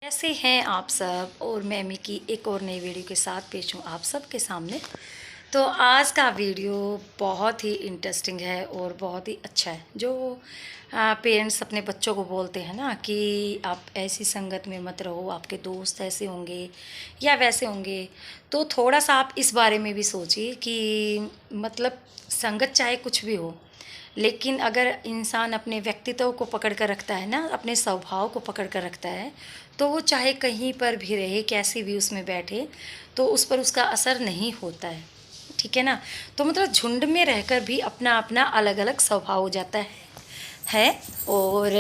कैसे हैं आप सब। और मैं मिकी एक और नई वीडियो के साथ पेश हूँ आप सब के सामने। तो आज का वीडियो बहुत ही इंटरेस्टिंग है और बहुत ही अच्छा है। जो पेरेंट्स अपने बच्चों को बोलते हैं ना कि आप ऐसी संगत में मत रहो, आपके दोस्त ऐसे होंगे या वैसे होंगे, तो थोड़ा सा आप इस बारे में भी सोचिए कि मतलब संगत चाहे कुछ भी हो, लेकिन अगर इंसान अपने व्यक्तित्व को पकड़ कर रखता है ना, अपने स्वभाव को पकड़ कर रखता है, तो वो चाहे कहीं पर भी रहे, कैसी भी उसमें बैठे, तो उस पर उसका असर नहीं होता है। ठीक है ना। तो मतलब झुंड में रहकर भी अपना अपना अलग अलग स्वभाव हो जाता है। और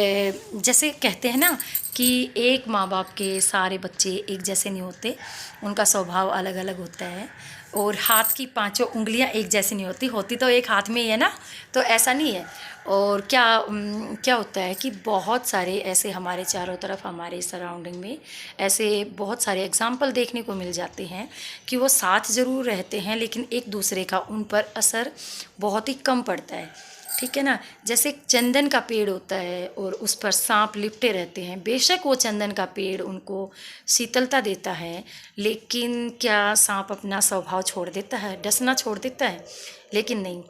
जैसे कहते हैं ना कि एक माँ बाप के सारे बच्चे एक जैसे नहीं होते, उनका स्वभाव अलग अलग होता है। और हाथ की पांचों उंगलियां एक जैसी नहीं होती, होती तो एक हाथ में ही है ना, तो ऐसा नहीं है। और क्या होता है कि बहुत सारे ऐसे हमारे चारों तरफ, हमारे सराउंडिंग में ऐसे बहुत सारे एग्जाम्पल देखने को मिल जाते हैं कि वो साथ ज़रूर रहते हैं, लेकिन एक दूसरे का उन पर असर बहुत ही कम पड़ता है। ठीक है ना। जैसे एक चंदन का पेड़ होता है और उस पर सांप लिपटे रहते हैं, बेशक वो चंदन का पेड़ उनको शीतलता देता है, लेकिन क्या सांप अपना स्वभाव छोड़ देता है, डसना छोड़ देता है? लेकिन नहीं।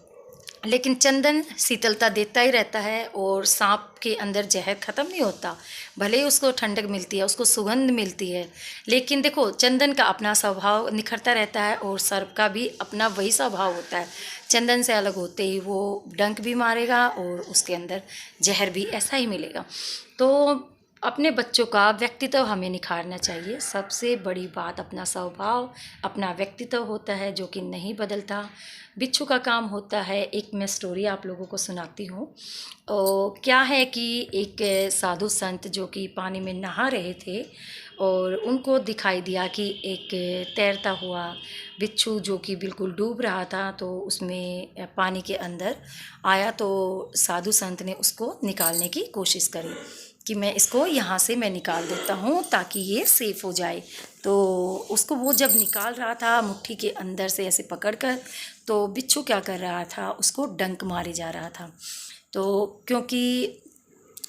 लेकिन चंदन शीतलता देता ही रहता है और सांप के अंदर जहर ख़त्म नहीं होता। भले ही उसको ठंडक मिलती है, उसको सुगंध मिलती है, लेकिन देखो चंदन का अपना स्वभाव निखरता रहता है और सर्प का भी अपना वही स्वभाव होता है। चंदन से अलग होते ही वो डंक भी मारेगा और उसके अंदर जहर भी ऐसा ही मिलेगा। तो अपने बच्चों का व्यक्तित्व हमें निखारना चाहिए। सबसे बड़ी बात अपना स्वभाव, अपना व्यक्तित्व होता है जो कि नहीं बदलता। बिच्छू का काम होता है, एक मैं स्टोरी आप लोगों को सुनाती हूँ। क्या है कि एक साधु संत जो कि पानी में नहा रहे थे और उनको दिखाई दिया कि एक तैरता हुआ बिच्छू जो कि बिल्कुल डूब रहा था, तो उसमें पानी के अंदर आया। तो साधु संत ने उसको निकालने की कोशिश करी कि मैं इसको यहाँ से मैं निकाल देता हूँ ताकि ये सेफ़ हो जाए। तो उसको वो जब निकाल रहा था मुट्ठी के अंदर से ऐसे पकड़कर, तो बिच्छू क्या कर रहा था, उसको डंक मारे जा रहा था। तो क्योंकि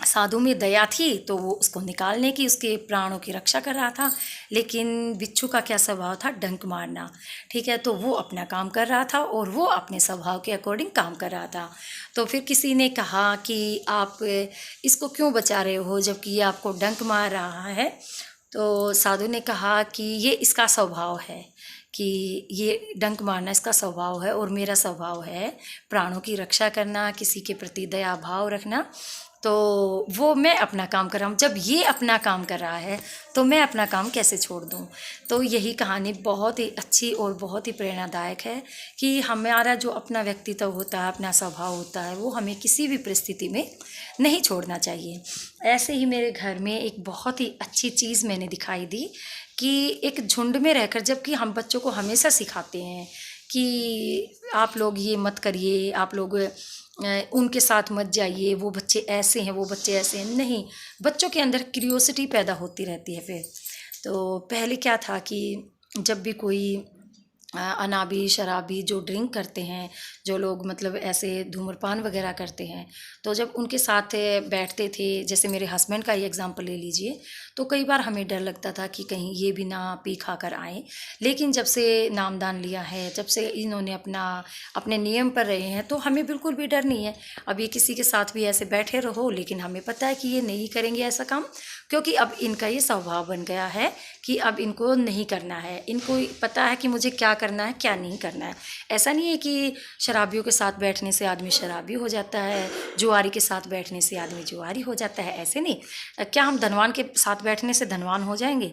साधु में दया थी तो वो उसको निकालने की, उसके प्राणों की रक्षा कर रहा था। लेकिन बिच्छू का क्या स्वभाव था, डंक मारना। ठीक है। तो वो अपना काम कर रहा था और वो अपने स्वभाव के अकॉर्डिंग काम कर रहा था। तो फिर किसी ने कहा कि आप इसको क्यों बचा रहे हो जबकि ये आपको डंक मार रहा है? तो साधु ने कहा कि ये इसका स्वभाव है, कि ये डंक मारना इसका स्वभाव है और मेरा स्वभाव है प्राणों की रक्षा करना, किसी के प्रति दया भाव रखना। तो वो मैं अपना काम कर रहा हूँ, जब ये अपना काम कर रहा है तो मैं अपना काम कैसे छोड़ दूँ? तो यही कहानी बहुत ही अच्छी और बहुत ही प्रेरणादायक है कि हमारा जो अपना व्यक्तित्व होता है, अपना स्वभाव होता है, वो हमें किसी भी परिस्थिति में नहीं छोड़ना चाहिए। ऐसे ही मेरे घर में एक बहुत ही अच्छी चीज़ मैंने दिखाई दी कि एक झुंड में रहकर, जबकि हम बच्चों को हमेशा सिखाते हैं कि आप लोग ये मत करिए, आप लोग उनके साथ मत जाइए, वो बच्चे ऐसे हैं, वो बच्चे ऐसे हैं। नहीं, बच्चों के अंदर क्यूरियोसिटी पैदा होती रहती है। फिर तो पहले क्या था कि जब भी कोई अनाबी शराबी जो ड्रिंक करते हैं, जो लोग मतलब ऐसे धूम्रपान वगैरह करते हैं, तो जब उनके साथ बैठते थे, जैसे मेरे हस्बैंड का ही एग्जांपल ले लीजिए, तो कई बार हमें डर लगता था कि कहीं ये भी ना पी खा कर आए। लेकिन जब से नामदान लिया है, जब से इन्होंने अपने नियम पर रहे हैं, तो हमें बिल्कुल भी डर नहीं है। अब ये किसी के साथ भी ऐसे बैठे रहो, लेकिन हमें पता है कि ये नहीं करेंगे ऐसा काम, क्योंकि अब इनका ये स्वभाव बन गया है कि अब इनको नहीं करना है। इनको पता है कि मुझे क्या करना है, क्या नहीं करना है। ऐसा नहीं है कि शराबियों के साथ बैठने से आदमी शराबी हो जाता है, जुआरी के साथ बैठने से आदमी जुआरी हो जाता है, ऐसे नहीं। क्या हम धनवान के साथ बैठने से धनवान हो जाएंगे?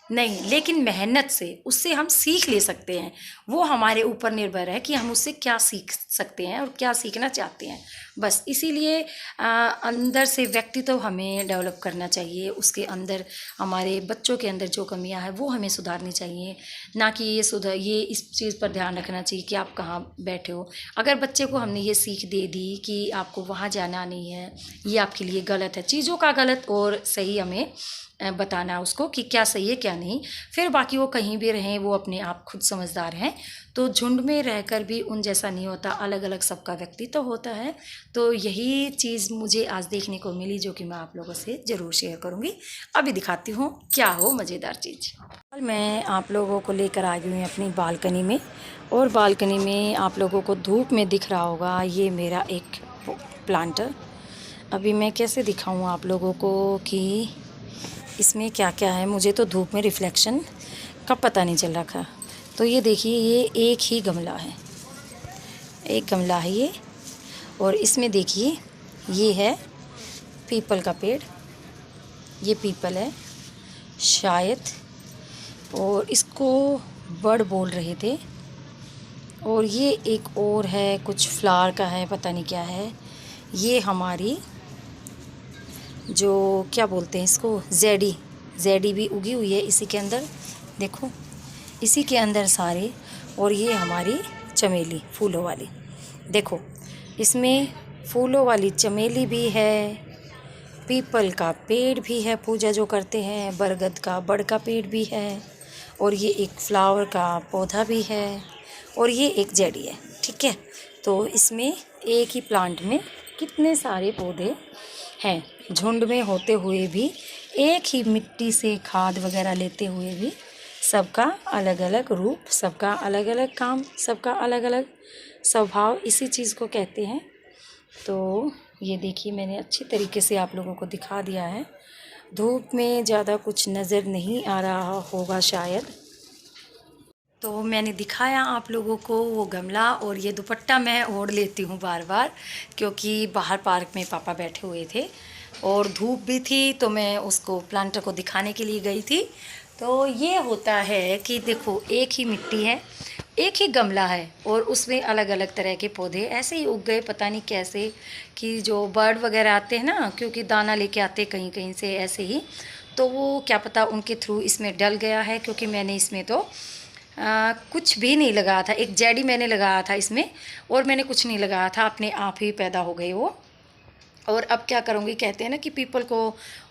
नहीं, लेकिन मेहनत से उससे हम सीख ले सकते हैं। वो हमारे ऊपर निर्भर है कि हम उससे क्या सीख सकते हैं और क्या सीखना चाहते हैं। बस इसीलिए अंदर से व्यक्तित्व हमें डेवलप करना चाहिए। उसके अंदर, हमारे बच्चों के अंदर जो कमियां हैं वो हमें सुधारनी चाहिए, ना कि ये इस चीज़ पर ध्यान रखना चाहिए कि आप कहाँ बैठे हो। अगर बच्चे को हमने ये सीख दे दी कि आपको वहाँ जाना नहीं है, ये आपके लिए गलत है, चीज़ों का गलत और सही हमें बताना उसको कि क्या सही है क्या नहीं। फिर बाकी वो कहीं भी रहें, वो अपने आप खुद समझदार हैं। तो झुंड में रहकर भी उन जैसा नहीं होता, अलग अलग सबका व्यक्तित्व होता है। तो यही चीज़ मुझे आज देखने को मिली, जो कि मैं आप लोगों से ज़रूर शेयर करूँगी। अभी दिखाती हूँ क्या हो मज़ेदार चीज़। मैं आप लोगों को लेकर आ गई हूँ अपनी बालकनी में, और बालकनी में आप लोगों को धूप में दिख रहा होगा ये मेरा एक प्लांटर। अभी मैं कैसे दिखाऊँ आप लोगों को कि इसमें क्या क्या है, मुझे तो धूप में रिफ्लेक्शन का पता नहीं चल रहा था। तो ये देखिए, ये एक ही गमला है, एक गमला है ये, और इसमें देखिए ये है पीपल का पेड़। ये पीपल है शायद, और इसको बड़ बोल रहे थे। और ये एक और है, कुछ फ्लावर का है, पता नहीं क्या है। ये हमारी जो क्या बोलते हैं इसको, जेडी भी उगी हुई है इसी के अंदर, देखो इसी के अंदर सारे। और ये हमारी चमेली फूलों वाली, देखो इसमें फूलों वाली चमेली भी है, पीपल का पेड़ भी है पूजा जो करते हैं, बरगद का बड़ का पेड़ भी है, और ये एक फ्लावर का पौधा भी है, और ये एक जेडी है। ठीक है, तो इसमें एक ही प्लांट में कितने सारे पौधे हैं, झुंड में होते हुए भी, एक ही मिट्टी से खाद वगैरह लेते हुए भी, सबका अलग अलग रूप, सबका अलग अलग काम, सबका अलग अलग स्वभाव, इसी चीज़ को कहते हैं। तो ये देखिए, मैंने अच्छी तरीके से आप लोगों को दिखा दिया है। धूप में ज़्यादा कुछ नज़र नहीं आ रहा होगा शायद, तो मैंने दिखाया आप लोगों को वो गमला। और ये दुपट्टा मैं ओढ़ लेती हूँ बार बार, क्योंकि बाहर पार्क में पापा बैठे हुए थे और धूप भी थी, तो मैं उसको प्लांटर को दिखाने के लिए गई थी। तो ये होता है कि देखो, एक ही मिट्टी है, एक ही गमला है, और उसमें अलग अलग तरह के पौधे ऐसे ही उग गए, पता नहीं कैसे, कि जो बर्ड वगैरह आते हैं ना, क्योंकि दाना लेके आते कहीं कहीं से ऐसे ही, तो वो क्या पता उनके थ्रू इसमें डल गया है। क्योंकि मैंने इसमें तो कुछ भी नहीं लगाया था, एक जेडी मैंने लगाया था इसमें, और मैंने कुछ नहीं लगाया था, अपने आप ही पैदा हो गए वो। और अब क्या करूँगी, कहते हैं ना कि पीपल को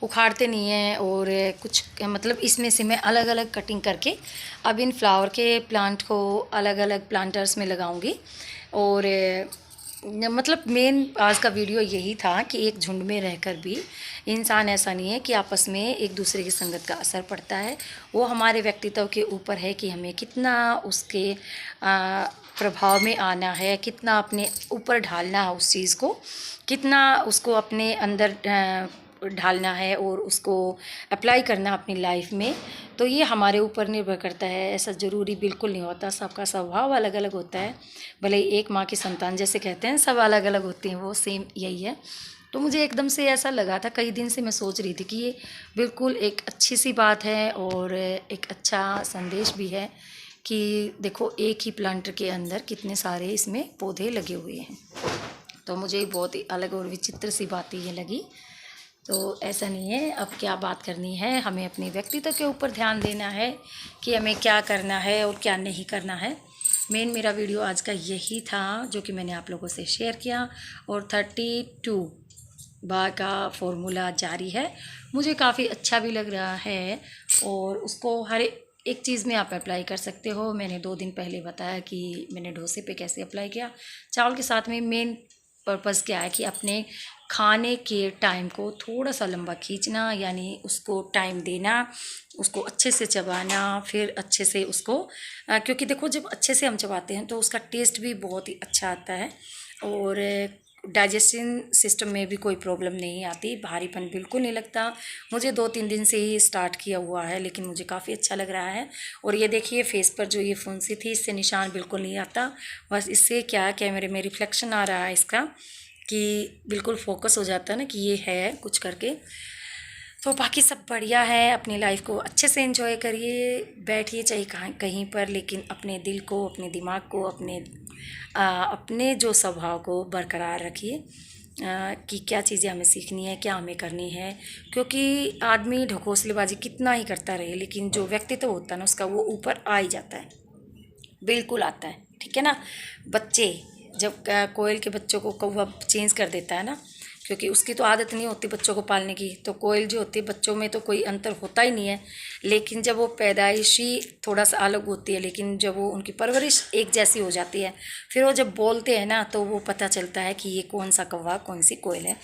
उखाड़ते नहीं हैं, और कुछ मतलब इसमें से मैं अलग अलग कटिंग करके अब इन फ्लावर के प्लांट को अलग अलग प्लांटर्स में लगाऊंगी। और मतलब मेन आज का वीडियो यही था कि एक झुंड में रहकर भी इंसान ऐसा नहीं है कि आपस में एक दूसरे की संगत का असर पड़ता है। वो हमारे व्यक्तित्व के ऊपर है कि हमें कितना उसके प्रभाव में आना है, कितना अपने ऊपर ढालना है उस चीज़ को, कितना उसको अपने अंदर ढालना है और उसको अप्लाई करना अपनी लाइफ में। तो ये हमारे ऊपर निर्भर करता है, ऐसा ज़रूरी बिल्कुल नहीं होता। सबका स्वभाव अलग अलग होता है, भले ही एक माँ की संतान जैसे कहते हैं, सब अलग अलग होते हैं, वो सेम यही है। तो मुझे एकदम से ऐसा लगा था, कई दिन से मैं सोच रही थी कि ये बिल्कुल एक अच्छी सी बात है और एक अच्छा संदेश भी है कि देखो, एक ही प्लांटर के अंदर कितने सारे इसमें पौधे लगे हुए हैं। तो मुझे बहुत ही अलग और विचित्र सी बात ये लगी। तो ऐसा नहीं है, अब क्या बात करनी है, हमें अपने व्यक्तित्व के ऊपर ध्यान देना है कि हमें क्या करना है और क्या नहीं करना है। मेन मेरा वीडियो आज का यही था जो कि मैंने आप लोगों से शेयर किया। और 32 बार का फॉर्मूला जारी है, मुझे काफ़ी अच्छा भी लग रहा है, और उसको हर एक चीज़ में आप अप्लाई कर सकते हो। मैंने 2 दिन पहले बताया कि मैंने डोसे पे कैसे अप्लाई किया। चावल के साथ में मेन पर्पज़ क्या है कि अपने खाने के टाइम को थोड़ा सा लंबा खींचना, यानी उसको टाइम देना, उसको अच्छे से चबाना, फिर अच्छे से उसको क्योंकि देखो, जब अच्छे से हम चबाते हैं तो उसका टेस्ट भी बहुत ही अच्छा आता है, और डाइजेशन सिस्टम में भी कोई प्रॉब्लम नहीं आती, भारीपन बिल्कुल नहीं लगता। मुझे 2-3 दिन से ही स्टार्ट किया हुआ है, लेकिन मुझे काफ़ी अच्छा लग रहा है। और ये देखिए, फेस पर जो ये फुंसी थी, इससे निशान बिल्कुल नहीं आता। बस इससे क्या कैमरे में रिफ्लेक्शन आ रहा है इसका, कि बिल्कुल फोकस हो जाता है ना कि ये है कुछ करके। तो बाकी सब बढ़िया है, अपनी लाइफ को अच्छे से एंजॉय करिए, बैठिए चाहे कहीं पर, लेकिन अपने दिल को, अपने दिमाग को, अपने जो स्वभाव को बरकरार रखिए कि क्या चीज़ें हमें सीखनी है, क्या हमें करनी है। क्योंकि आदमी ढकोसलेबाजी कितना ही करता रहे, लेकिन जो व्यक्तित्व होता है ना उसका, वो ऊपर आ ही जाता है, बिल्कुल आता है। ठीक है ना। बच्चे जब कोयल के बच्चों को कौवा चेंज कर देता है ना, क्योंकि उसकी तो आदत नहीं होती बच्चों को पालने की। तो कोयल जो होती है बच्चों में तो कोई अंतर होता ही नहीं है, लेकिन जब वो पैदाइशी थोड़ा सा अलग होती है, लेकिन जब वो उनकी परवरिश एक जैसी हो जाती है, फिर वो जब बोलते हैं ना तो वो पता चलता है कि ये कौन सा कौवा कौन सी कोयल है।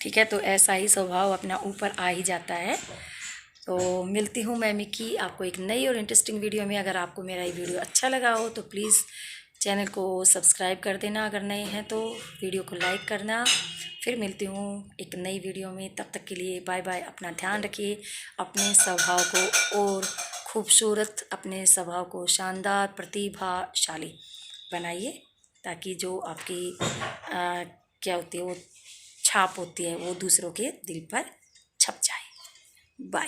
ठीक है, तो ऐसा ही स्वभाव अपना ऊपर आ ही जाता है। तो मिलती हूँ मैं मिकी आपको एक नई और इंटरेस्टिंग वीडियो में। अगर आपको मेरा ये वीडियो अच्छा लगा हो तो प्लीज़ चैनल को सब्सक्राइब कर देना, अगर नए हैं तो वीडियो को लाइक करना। फिर मिलती हूँ एक नई वीडियो में, तब तक के लिए बाय बाय। अपना ध्यान रखिए, अपने स्वभाव को और खूबसूरत, अपने स्वभाव को शानदार प्रतिभाशाली बनाइए, ताकि जो आपकी क्या होती है वो छाप होती है वो दूसरों के दिल पर छप जाए। बाय।